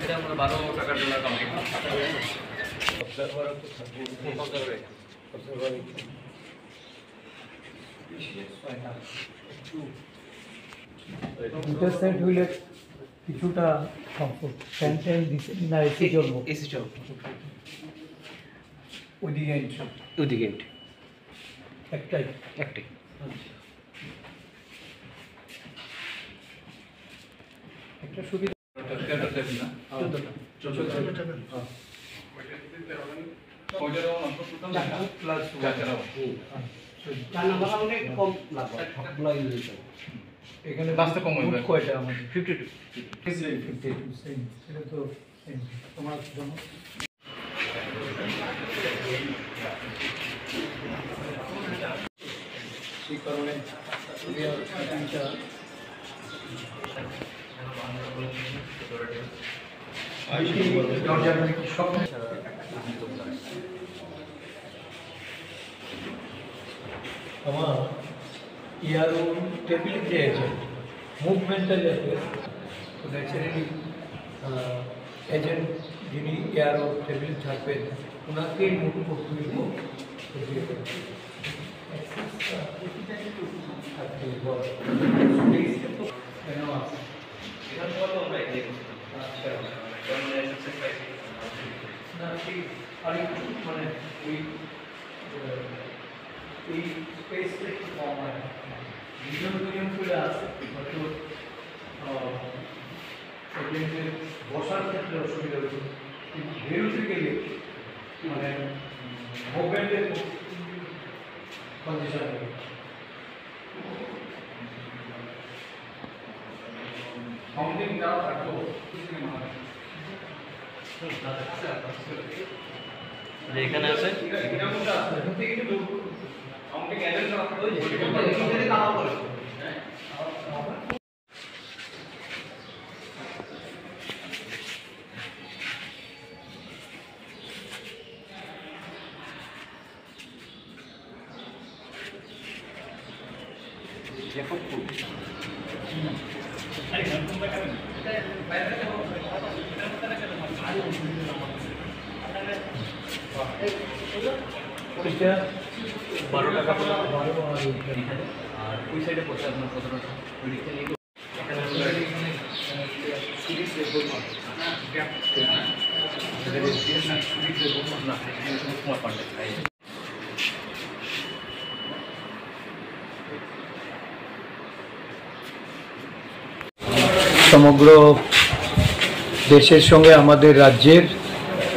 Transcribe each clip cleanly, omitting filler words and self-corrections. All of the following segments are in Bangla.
এটা আমরা 12 টাকার জন্য কমপ্লিট ইন্টারসেট হইলে কিছুটা কমফোর্ট ফ্যান ট্যান দিছে না এসি চলবো এসি চলবো ওইদিকে ওদিকে একটাই একটাই একটা সুবিধা এখানে রাস্তা কম হইবে কয়টা আমাদের 52 সেম সেটা তো সেম তোমার জন্য সেই কারণে আমার ইয়ারও টেবিল দিয়েছে মুভমেন্টটা যাতে তো ন্যাচারালি এজেন্ট যিনি ইয়ারও টেবিল থাকবেন ওনাকেই মুভ করতে দিব মানে এই স্পেসটা একটু কম হয় দুজন চলে আসে হয়তো বসার ক্ষেত্রে অসুবিধা হচ্ছে কিন্তু বেরোতে গেলে মানে মুভমেন্টের কন্ডিশন কাউন্টিং যারা থাকতো এখানে আছে এটা 12 টাকা 12 আর ওই সাইডে পড়ছে আপনার 17 টাকা ওই দিকটা নিয়ে এখানে সিরিজ লেভেল সমগ্র দেশের সঙ্গে আমাদের রাজ্যের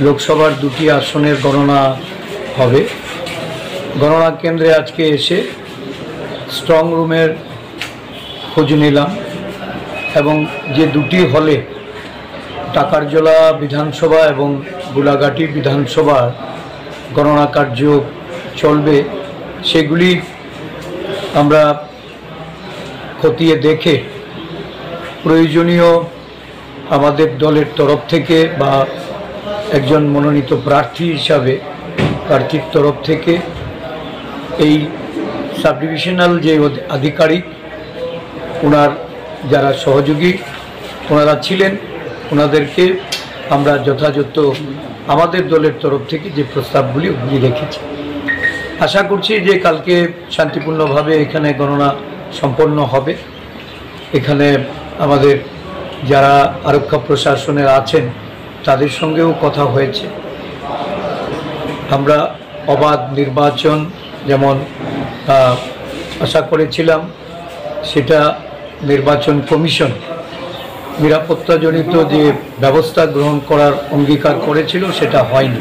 লোকসভার 2টি আসনের গণনা হবে। গণনা কেন্দ্রে আজকে এসে স্ট্রং রুমের খোঁজ নিলাম এবং যে 2টি হলে টাকারজলা বিধানসভা এবং গোলাঘাটি বিধানসভার গণনা কার্য চলবে সেগুলি আমরা খতিয়ে দেখে প্রয়োজনীয় আমাদের দলের তরফ থেকে বা একজন মনোনীত প্রার্থী হিসাবে প্রার্থীর তরফ থেকে এই সাব ডিভিশনাল যে আধিকারিক ওনার যারা সহযোগী ওনারা ছিলেন ওনাদেরকে আমরা যথাযথ আমাদের দলের তরফ থেকে যে প্রস্তাবগুলি ওগুলি রেখেছি। আশা করছি যে কালকে শান্তিপূর্ণভাবে এখানে গণনা সম্পন্ন হবে। এখানে আমাদের যারা আরক্ষা প্রশাসনের আছেন তাদের সঙ্গেও কথা হয়েছে। আমরা অবাধ নির্বাচন যেমন আশা করেছিলাম সেটা নির্বাচন কমিশন নিরাপত্তাজনিত যে ব্যবস্থা গ্রহণ করার অঙ্গীকার করেছিল সেটা হয়নি।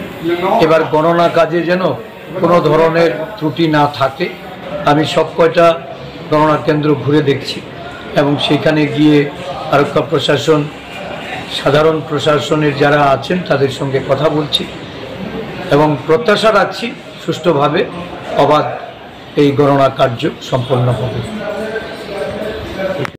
এবার গণনা কাজে যেন কোনো ধরনের ত্রুটি না থাকে, আমি সব কয়টা গণনা কেন্দ্র ঘুরে দেখছি এবং সেখানে গিয়ে আরক্ষা প্রশাসন, সাধারণ প্রশাসনের যারা আছেন তাদের সঙ্গে কথা বলছি এবং প্রত্যাশা রাখছি সুষ্ঠুভাবে অবাধ এই গণনা কার্য সম্পন্ন হবে।